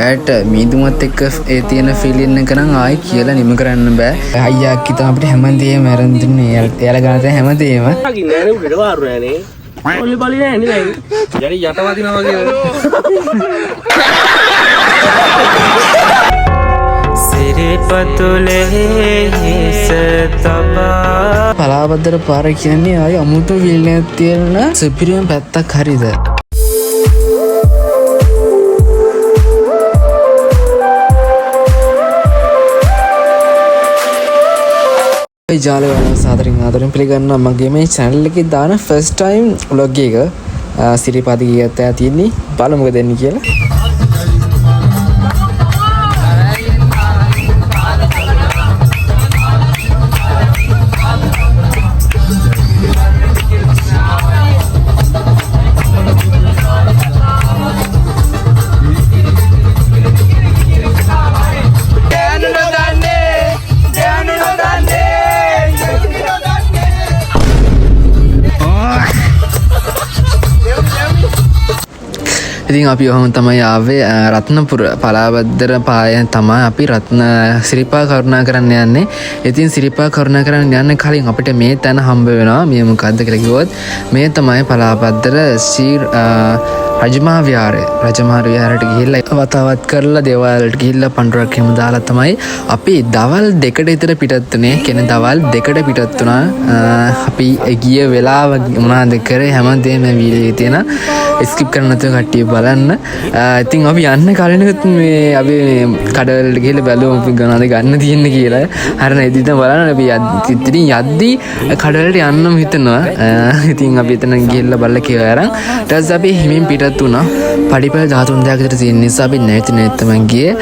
ඇයට මීදුමත් එක්ක ඒ තියෙන ෆීලින් එක නම් ආයි කියලා නිම කරන්න බෑ. අයියා කිතා අපිට හැමදේම මරන් දුන්නේ. එයාලා ගානට හැමදේම. අකින් නෑ නේ උඩට වාරු නෑනේ. ඔල්ලි බලි නෑ නේ දැන්. යරි යට වදිනවා වගේ. සිරිපතුලේ හිස තබා පලාබද්දර පාර කියන්නේ ආයි අමුතු ෆීල් එකක් තියෙන සුපිරියම් පැත්තක් හරිද? ජාලවල සාදරෙන් ආදරෙන් පිළිගන්නවා මගේ මේ channel එකේ දාන first time vlog එක සිරිපාද ගියත් ආ තියෙන්නේ බලමු මොකද දෙන්නේ කියලා. ඉතින් අපි ඔහොම තමයි ආවේ රත්නපුර පලාබද්දර පාය තමයි අපි රත්න සිරිපා කරුණා කරන්න යන්නේ. ඉතින් සිරිපා කරුණා කරන්න යන්න කලින් අපිට මේ තැන හම්බ වෙනවා. මේ මොකද්ද කියලා කිව්වොත් මේ තමයි පලාබද්දර රජමහා විහාරය. රජමහා විහාරයට ගිහිල්ලා වතාවත් කරලා දේවාල වලට ගිහිල්ලා පඬුරක් එහෙම දාලා තමයි අපි දවල් 2ට විතර පිටත් වුණේ. කියන්නේ දවල් 2ට පිටත් වුණා. අපි ගිය වෙලාව මොනවද කරේ හැමදේම වීඩියෝ එකේ තියෙන ස්කිප් කරන්න නැතුව කට්ටිය බලන්න. ඉතින් අපි යන්න කලිනුත් මේ අපි කඩවලට ගිහලා බැලුවම අපි ගනනද ගන්න තියෙන්නේ කියලා. හරිනේ ඉතින් බලන්න අපි ඉතින් යද්දි කඩවලට යන්නම හිතනවා. ඉතින් අපි එතන ගිහලා බලලා කියලා අරන් ඊට පස්සේ අපි හිමින් පිටත් වුණා. පඩිපෙළ 13 විතර තියෙන නිසා අපි නැවත තමයි ගියේ.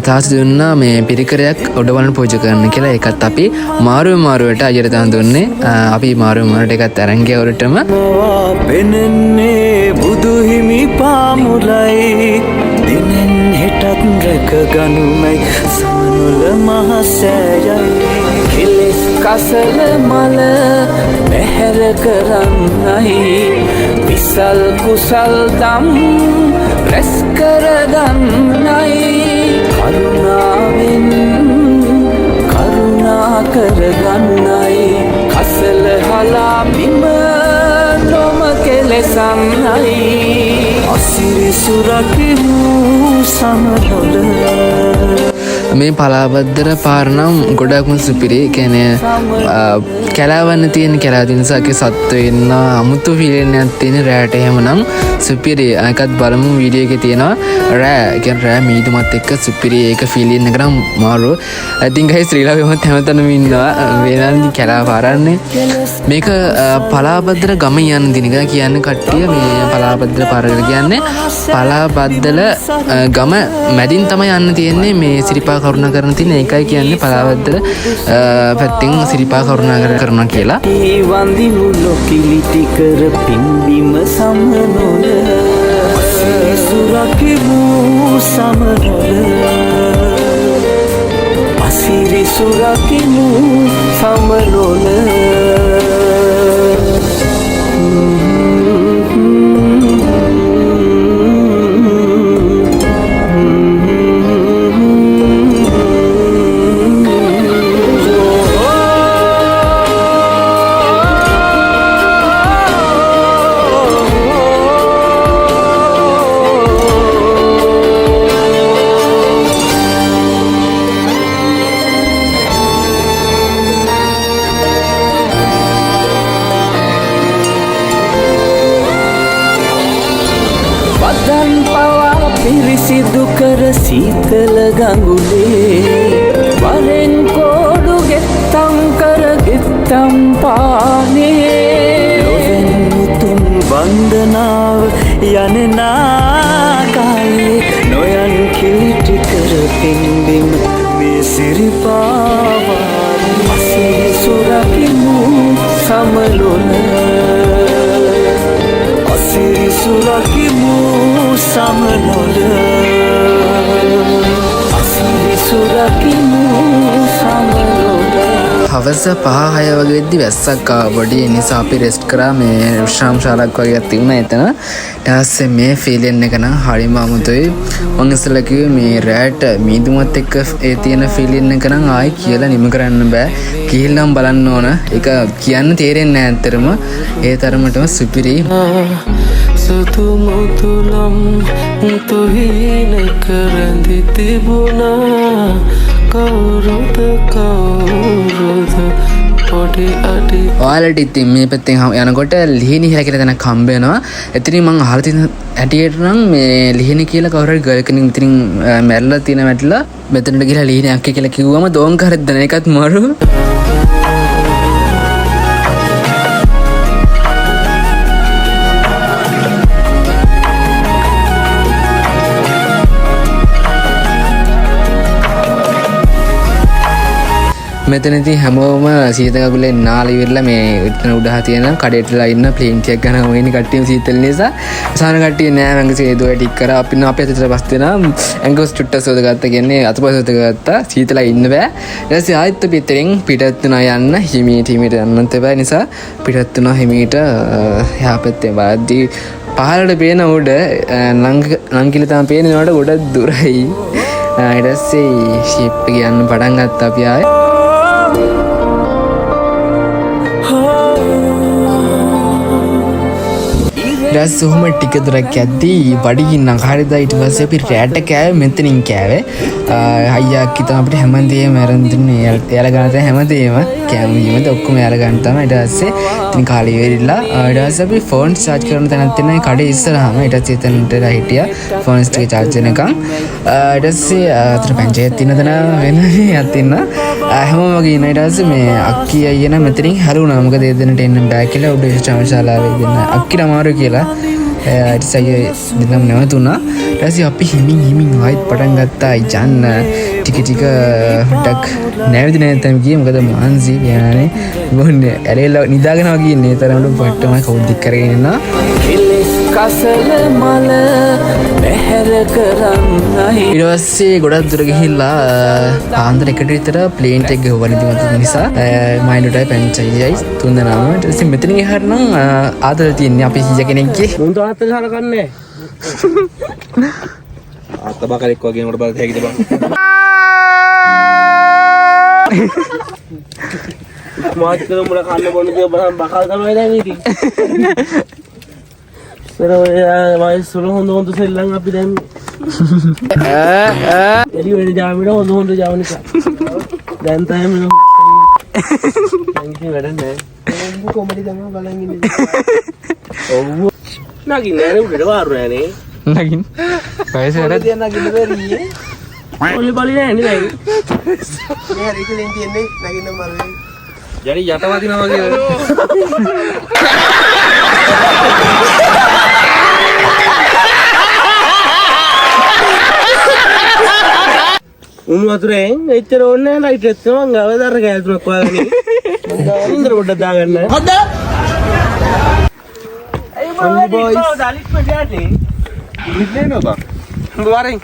තාත්තා දුන්නා මේ පිරිකරයක් ඔඩවන්න පූජා කරන්න කියලා. ඒකත් අපි මාරුවට අයියට දාන් දුන්නේ. අපි මාරුවට එකත් අරන් ගියා උරටම. බුදු හිමි පාමුලයි දිනෙන් හෙටත් රැක ගනුමයි සමනුල මහසෑයයි කෙලෙස් කසල මල බැහැර කරන්නයි විසල් කුසල් දම් රැස් කරගන්නයි කරුණාවෙන් කරුණා කරගන්නයි කසල හලා බිම කෙලෙසන්නයි අසිරි සුරකිමු සමනොල මේ පලාබද්දර පාර නම් ගොඩක්ම සුපිරි. කියන්නේ කැලවන්න තියෙන කැලව දිනසක සත්තු ඉන්න අමුතු ෆීලින් එකක් තියෙන රැට එහෙමනම් සුපිරි. ඒකත් බලමු වීඩියෝ එකේ තියෙනවා. රෑ කියන්නේ රෑ මීදුමත් එක්ක සුපිරි ඒක ෆීලින් එක නම් මාරු. I think guys ශ්‍රී ලංකාවෙම හැමතැනම ඉන්නවා. වෙනන්දි කැලව පාරන්නේ. මේක පලාබද්දර ගම යන දිනක කියන්නේ කට්ටිය මේ පලාබද්දර පාරකට කියන්නේ පලාබද්දල ගම මැදින් තමයි යන්න තියෙන්නේ. මේ සිරිපා කරුණා කරන තියෙන එකයි කියන්නේ පලාබද්දර පැත්තෙන් සිරිපා කරුණා කරනවා කියලා. වන්දිනු ලොකිලිටි කර පින්බිම සමනොල සුරකිමු සමනොල අසිරි සුරකිමු සමනොල පිරිසිදු කර සීතල ගඟුලේ වරෙන් කෝඩු ගෙත්තම් කර ගෙත්තම් පානේ ලොවෙන් මුතුන් වන්දනාව යනනාකායේ නොයන් කිලිටි කර පින්බිම මේ සිරිපාවාර අසිරි සුරකිමු සමලොල අසිරි සුරකිමු සමනොල අසිරි සුරකිමු සමනොල හවස 5-6 වගේ වෙද්දි වැස්සක් ආවා බොඩි නිසා අපි රෙස්ට් කරා මේ විශ්‍රාම ශාලාවක් වගේ එකක් තිබුණා එතන. ඊට පස්සේ මේ ෆීලින් එක නම් හරිම අමුතුයි. මං ඉස්සෙල්ලා කිව්වේ මේ රෑට මීදුමත් එක්ක ඒ තියෙන ෆීලින් එක නම් ආයි කියලා නිම කරන්න බෑ. ගිහිල්ලාම බලන්න ඕන. ඒක කියන්න තේරෙන්නේ නැහැ ඇත්තටම. ඒ තරමටම සුපිරි. සතු මුතුලම් තුහින කරදි තිබුණා කවුරුද පොඩි අඩි ඔයාලට ඉතින් මේ පැත්තෙන් යනකොට ලිහිණි කියලා තැනක් හම්බ වෙනවා. එතනින් මං අහලා තියෙන හැටියට නම් මේ ලිහිණි කියලා කවුරු හරි ගර්ල් කෙනෙක් ඉතින් මැරලා තියෙන වැටලා මෙතනට ගිහලා ලිහිණි අක්කේ කියලා කිව්වම දෝංකාරයක් දෙන එකත් මරු. මෙතනදී හැමෝම සීතකගුලේ නාල ඉවරලා මේ එතන උඩහා තියෙන කඩේටලා ඉන්න ප්ලේන් ටිකක් ගන්න ඕනේ කට්ටියම සීතල නිසා සාන කට්ටිය නෑ මං සේදුව ටික කරා අපි අපේ අතට පස් දෙනා ඇඟස් චුට්ටක් සෝදගත්තා කියන්නේ අතපස සෝදගත්තා සීතලයි ඉන්න බෑ ඊට පස්සේ ආයෙත් පිටරින් පිටත් තුනා යන්න හිමීට යන්නත් එපා නිසා පිටත් තුනා හිමීට එහා පැත්තේ වාද්දි පහළට පේන උඩ නංගිල තමයි පේනවට ගොඩක් දුරයි ඊට පස්සේ ෂිප් එක යන්න පටන් ගත්තා අපි ආයේ ඊට ඔහොම ටික දුරක් යද්දී බඩගින්න කාරිදා ඊට පස්සේ අපි රැට කෑවේ මෙතනින් කෑවේ අයියා කිව්වා අපිට හැමදේම අරන් දුන්නේ එයාලා ගන්නත හැමදේම කෑමීමද ඔක්කොම එයාලා ගන්න තමයි ඊට පස්සේ ඉතින් කාලේ ඉවරිලා ඊට පස්සේ අපි ෆෝන් චාර්ජ් කරන තැනක් තියෙනවා කඩේ ඉස්සරහම ඊට පස්සේ එතනට හිටියා ෆෝන්ස් ටික චාර්ජ් වෙනකන් ඊට පස්සේ අතන පංචායත් තියෙන තැන වෙනදී යතින්න හැමෝම වගේ ඉන්න ඊට පස්සේ මේ අක්කි අයියන මෙතනින් හැරුණා මොකද ඒ දෙන්නට එන්න බෑ කියලා උඩ ශාලාවේ දෙන්න අක්කිට අමාරු කියලා ඊට පස්සේ දෙන්නම නැවතුණා ඊට පස්සේ අපි හිමින් ආයෙත් පටන් ගත්තා යන්න ටික ටික ඩක් නැවති නැත්තම් ගියේ මොකද මාන්සි කියන්නේ මොන්නේ ඇලෙලා නිදාගෙන වගේ ඉන්නේ තරමට පට්ටමයි කවුද කරගෙන ඉන්නා කසල මල පැහැර කරන්නයි ඊට පස්සේ ගොඩක් දුර ගිහිල්ලා පාන්දර එකට විතර ප්ලේන් එක ගහවනදි මත නිසා මයින්ඩ්ටයි පැන්චයියි තුන්දෙනාම ඊට පස්සේ මෙතනින් එහාට නම් ආදර තියන්නේ අපි සීය කෙනෙක්ගේ මුන් තාත්ත ගහලකන්නේ අත්ත බකරෙක් වගේ උඩ බලත හැකිද බං මාත්කල මුල කන්න බොන්න කිය බලන් බකල් තමයි දැන් ඉතින් වයස් වල හොඳ සෙල්ලම් අපි දැන් එළි වෙන ජාමින හොඳ ජාමිනික දැන් තමයි මම වැඩ නැහැ කොමඩි තමයි බලන් ඉන්නේ ඔව් නගින්න නෑ උඩට වාරු නෑනේ නගින් වයස වැඩ තියන්න නගින්න බැරියේ ඔලි බලි නෑනේ දැන් මේ හරි ඉතින් තියන්නේ නගින්න මරුවේ යරි යට වදිනවා වගේ උණු වතුරෙන් එච්චර ඕනේ නැහැ ලයිට් එකක් මං ගාව දර කෑල් තුනක් වගේ මං ගාව ඉන්දර පොඩ්ඩක් දාගන්න හොඳ අය බෝයිස් දාලිත් පඩියාටේ ඉන්නේ නෝ බා වරෙන්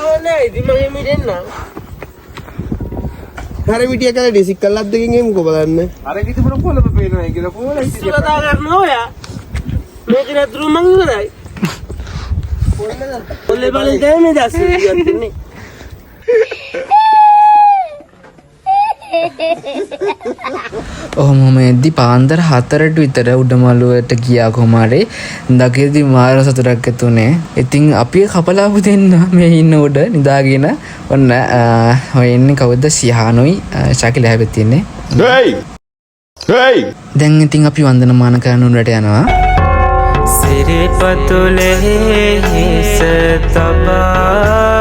ඕනේ ඉතින් මම මෙතන හර විටිය කල ඩිසික් කළාද දෙකෙන් එමුකෝ බලන්න අර කිසි බර පොළොව පේනවා කියලා පොළොව ඉතින් කතා කරනවා ඔයා මේක නතුරු මං ඉවරයි පොළොව බලන් දැන්නේ දැස්සේ ඉන්නේ ඔහොම එද්දි පාන්දර 4ට විතර උඩමළුවට ගියා කොමාරේ දකිද්දි මාර සතුටක් ඇතුනේ. ඉතින් අපි කපලාපු දෙන්න මේ ඉන්න උඩ නිදාගෙන ඔන්න ඔය ඉන්නේ කවුද සිහානුයි ශාකිල හැබෙත් ඉන්නේ. දැන් ඉතින් අපි වන්දනමාන කරන්න උඩට යනවා. සිරිපතුලේ හිස තබා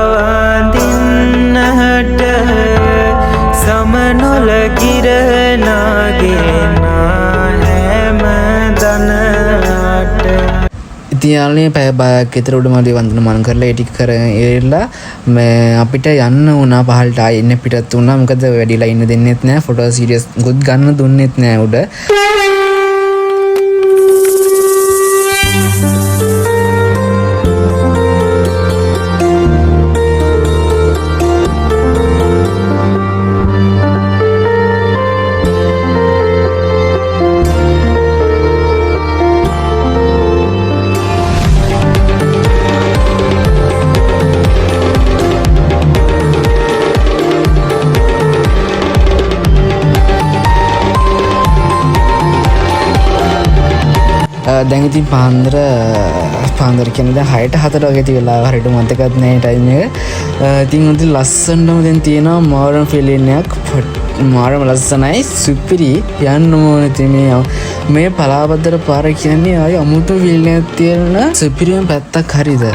වඳින්නට සමනොල කිරණාගේ හැම දනට ඉතින් යාළුවනේ පැය භාගයක් විතර උඩමළුවේ වන්දනමාන කරලා ඒ ටික කරගෙන ඉවරලා මේ අපිට යන්න වුණා පහළට ආයෙ එන්න පිටත් වුණා මොකද වැඩිලා ඉන්න දෙන්නෙත් නැහැ ෆොටෝ සීරියස් ගොඩ ගන්න දුන්නෙත් නැහැ උඩ දැන් ඉතින් පාන්දර කියන්නේ 6:04 වගේ ති වෙලා හරියට මතකත් නැහැ ටයිම් එක. ඉතින් උන්ට ලස්සනම දැන් තියෙනවා මාරම් ෆීලින් එකක්. මාරම් ලස්සනයි සුපිරි යන්න ඕනේ ඉතින් මේ පලාබද්දර පාර කියන්නේ ආයි අමුතු ෆීලින් එකක් තියෙන සුපිරිම පැත්තක් හරිද.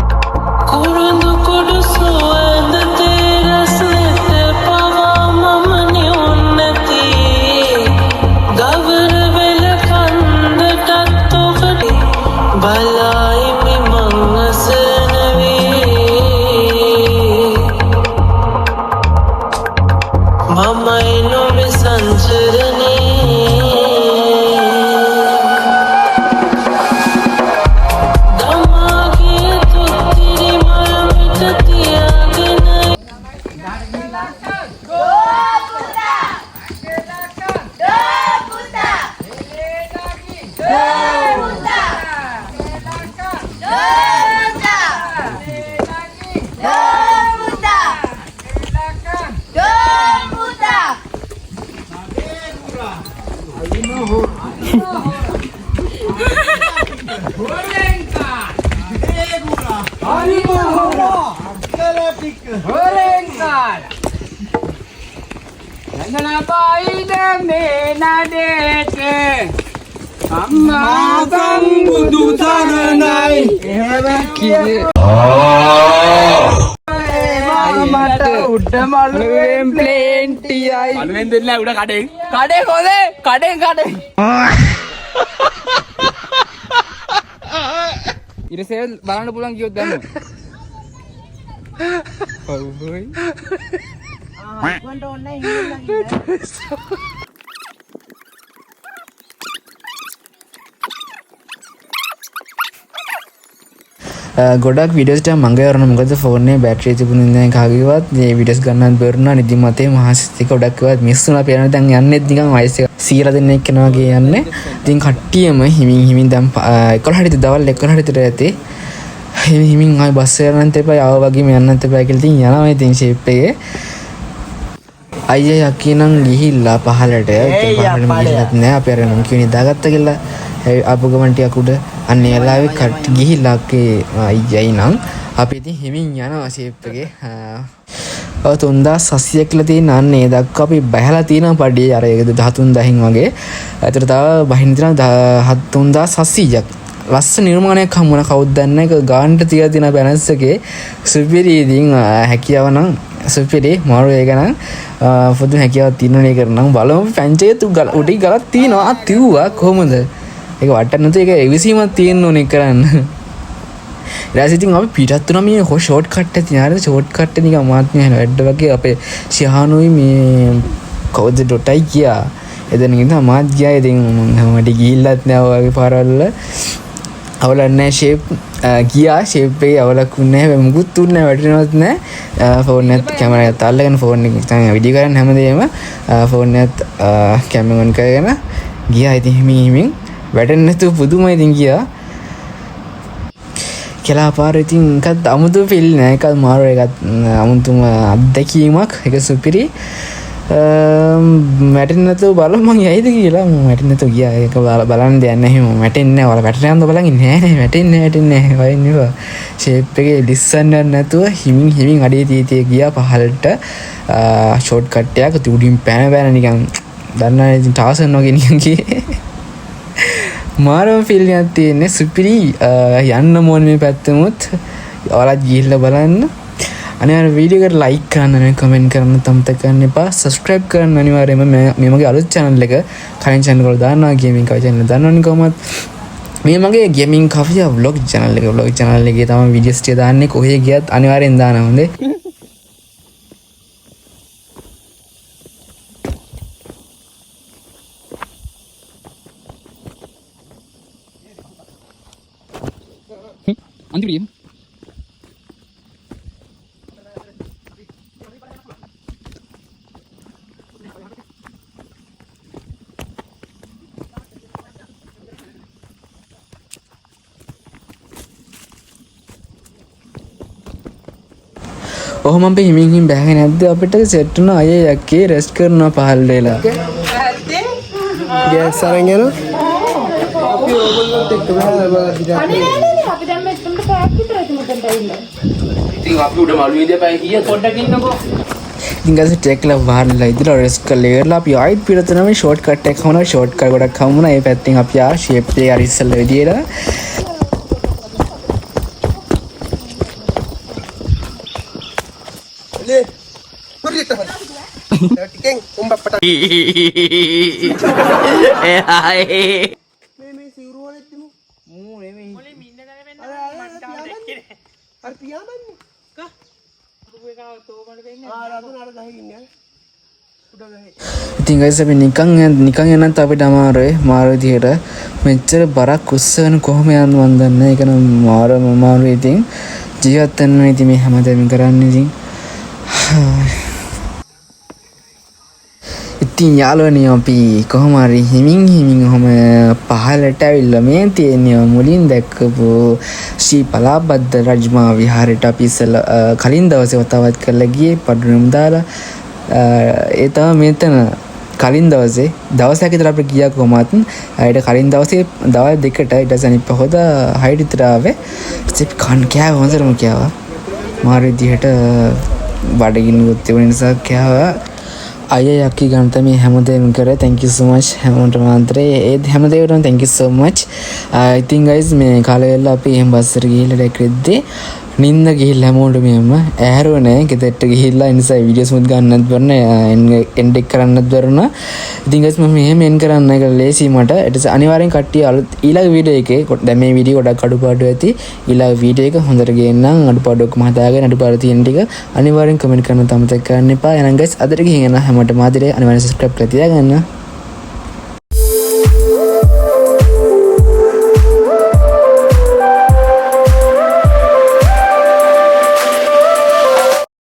ඉරසෙල් බලන්න පුළුවන් කියොත් දැම්මු. ඔව්යි. ගොඩක් විඩියෝස්ට මංගවරන මොකද ෆෝනේ බැටරිය තිබුණේ නැහැ කාගේවත් මේ විඩියෝස් ගන්නත් බැරුණා නිදි මතේ මහසිතික ගොඩක්වත් මිස් වුණා පේනවා දැන් යන්නෙත් නිකන් වයස එක 100 දෙනෙක් කෙනා වගේ යන්නේ ඉතින් කට්ටියම හිමින් දැන් 11ට දවල් 11ට විතර ඇති හිමින් ආයි බස් යන්නත් එපා ආව වගේම යන්නත් එපා කියලා ඉතින් යනවා ඉතින් ෂේප් එකේ අයියා යකිනම් ගිහිල්ලා පහලට ඉතින් පහලට ගිහිල්ලත් නෑ අපේ අර මං කියන්නේ දාගත්ත කියලා ආපු ගමන් ටිකක් උඩ අන්න එලාවේ කට් ගිහිල්ලා අයියයි නම් අපි ඉතින් හිමින් යනවා ෂේප් එකේ 3700 කියලා තියෙන අන්න ඒ දක්වා අපි බහැලා තියෙනවා පඩියේ අර 13000න් වගේ. ඒතර තව බහින්න තියෙනවා 3700ක්. ලස්සන නිර්මාණයක් හම්බුණා කවුද දන්නේ ඒක ගානට තියලා තියෙන බැලන්ස් එකේ සුපිරි ඉතින් හැකියාව නම් සුපිරි මාරු ඒක නම් පොදු හැකියාවක් තියෙනවා ඒක නම් බලමු පැංචේ උඩින් ගලක් තියෙනවා තියුවා කොහමද ඒක වටන්න නැතු ඒක එවිසීමක් තියෙන්න ඕනේ කරන්න. ඊට ඉතින් අපි පිටත් තුන මේ ෂෝට් කට් එක තියන ෂෝට් කට් එක නිකන් මාත්මිය වෙන වැඩ වගේ අපේ ශිහානුයි මේ කවුද ඩොටයි ගියා. එදෙන ඉඳන් මාත් ගියා ඉතින් මට ගිහිල්ලත් නෑ වගේ පාරවල අවලන්නේ ෂේප් ගියා ෂේප් එකේ අවලක් උන්නේ නැහැ මුකුත් තුන්නේ වැටෙනවත් නැහැ ෆෝන් එකත් කැමරා එකත් අල්ලගෙන ෆෝන් එක තමයි වීඩියෝ කරන්න හැමදේම ෆෝන් එකත් කැමරා ඔන් කරගෙන ගියා ඉතින් හිමින් වැටෙන්නේ නැතුව පුදුමයි ඉතින් ගියා කියලා පාර ඉතින් එකත් අමුතු ෆීල් නෑ එකත් මාරු එකත් අමුතුම අත්දැකීමක් ඒක සුපිරි වැටෙන්නේ නැතුව බලමු මං යයිද කියලා වැටෙන්නේ නැතුව ගියා ඒක බලන්න දෙයක් නැහැ මම වැටෙන්නේ නැහැ ඔයාලා වැටෙන්න යන්න බලන් ඉන්නේ නෑ වැටෙන්නේ නැහැ වයින්නවා ෂේප් එකේ ලිස්සන්න නැතුව හිමින් අඩිය තීතිය ගියා පහළට ෂෝට් කට් එකක් උඩින් පැන නිකන් දන්නා ඉතින් ටාසන් වගේ නිකන් ගියේ මාරම ෆීල් එකක් තියෙන්නේ සුපිරි යන්න ඕනේ මේ පැත්තෙමුත් ඔයාලා ගිහිල්ලා බලන්න අනිවාර්යෙන් වීඩියෝ එකට ලයික් කරන්න කමෙන්ට් කරන්න අමතක කරන්න එපා සබ්ස්ක්‍රයිබ් කරන්න අනිවාර්යයෙන්ම මේ මගේ අලුත් channel එක කලින් channel වල දානවා ගේමින් කවි channel දානවනේ කොහොමද මේ මගේ ගේමින් කවිය vlog channel එකේ තමයි වීඩියෝස් ටික දාන්නේ කොහේ ගියත් අනිවාර්යෙන් දානවා හොඳේ අන්තිමට ඔහොම අපි හිමින් බෑගෙන නැද්ද අපිට සෙට් වුණා අයියා යක්කේ රෙස්ට් කරනවා පහළ වෙලා ගෑස් අරන් යනවා ඕගොල්ලොත් එක්ක බහලා බලද්දි අනේ නෑ නෑ අපි දැන් මෙතනට පැයක් විතර ඉතින් ඇවිල්ලා. ඉතින් අපි උඩ මළු විදිය පැය කීයද පොඩ්ඩක් ඉන්නකෝ ඉතින් ගස් ටෙක්ලා වහලා ඉදලා රෙස්ට් කරලා ඉවරලා අපි ආයෙත් පිටතනම ෂෝට් කට් එකක් හමුනා ෂෝට් කට් ගොඩක් හමුනා ඒ පැත්තෙන් අපි ආ ෂේප් එක අර ඉස්සෙල්ලා විදියට ලේ පුරිට හරි ටිකෙන් උඹප්පට මේ සිවුරු වලත් දෙමු මූ නෙමෙයි මොලේ මින්න ගල වෙන්න මට දෙන්නේ අර පියාඹන්නේ කා රුපේ කාව තෝමඩ වෙන්නේ රතු නඩ ගහගෙන යන්නේ උඩ ගහේ ඉතින් ගයිස් අපි නිකන් යනත් අපිට අමාරුයි මාරු විදියට මෙච්චර බරක් උස්සගෙන කොහොම යන්න මන් දන්නේ නැහැ ඒක නම් මාරු ඉතින් ජීවත් වෙන්න ඉතින් මේ හැමදේම කරන්නේ ඉතින් යාළුවනේ අපි කොහොම හරි හිමින් ඔහම පහලට ඇවිල්ලා මේ තියෙන්නේ මුලින් දැක්කපු ශ්‍රී පලාබද්ද රජමා විහාරයට අපි ඉස්සෙල්ලා කලින් දවසේ වතාවත් කරලා ගියේ පඩුනම් දාලා ඒ තමයි මෙතන කලින් දවසේ දවසක් විතර අපි ගියා කොහොමත් ඊට කලින් දවසේ දවල් 2ට ඊට අනිත් පහෝදා 6 විතර ආවේ ඉතින් කන් කෑව හොඳටම කෑවා මාරු විදිහට බඩගින්න ගොත් තිබුණ නිසා කෑවා අයියා යක්කි ගන්න තමයි හැමදේම කරේ thank you so much හැමෝටම අන්තරේ ඒ හැමදේටම thank you so much I think guys මේ කාලේ වෙලා අපි එහෙම බස් එකට ගිහිල්ලා ඩැක්කෙද්දී නිින්ද ගිහිල්ලා හැමෝටම එහෙම ඇහැරුව නැහැ ගෙදරට ගිහිල්ලා ඒ නිසා වීඩියෝස් මුත් ගන්නත් බැරන එන්ඩ් එක කරන්නත් බැරුණා ඉතින් guys මම මෙහෙම එන් කරන්න එක ලේසි මට ඊට අනිවාර්යෙන් කට්ටිය අලුත් ඊළඟ වීඩියෝ එකේ දැන් මේ වීඩියෝ ගොඩක් අඩුපාඩු ඇති ඊළඟ වීඩියෝ එක හොඳට ගේන්නම් අඩුපාඩු ඔක්කොම හදාගෙන අඩුපාඩු තියෙන ටික අනිවාර්යෙන් කමෙන්ට් කරන්න අමතක කරන්න එපා එහෙනම් guys අදට ගිහින් යන හැමෝටම ආදරේ අනිවාර්යෙන් subscribe කරලා තියාගන්න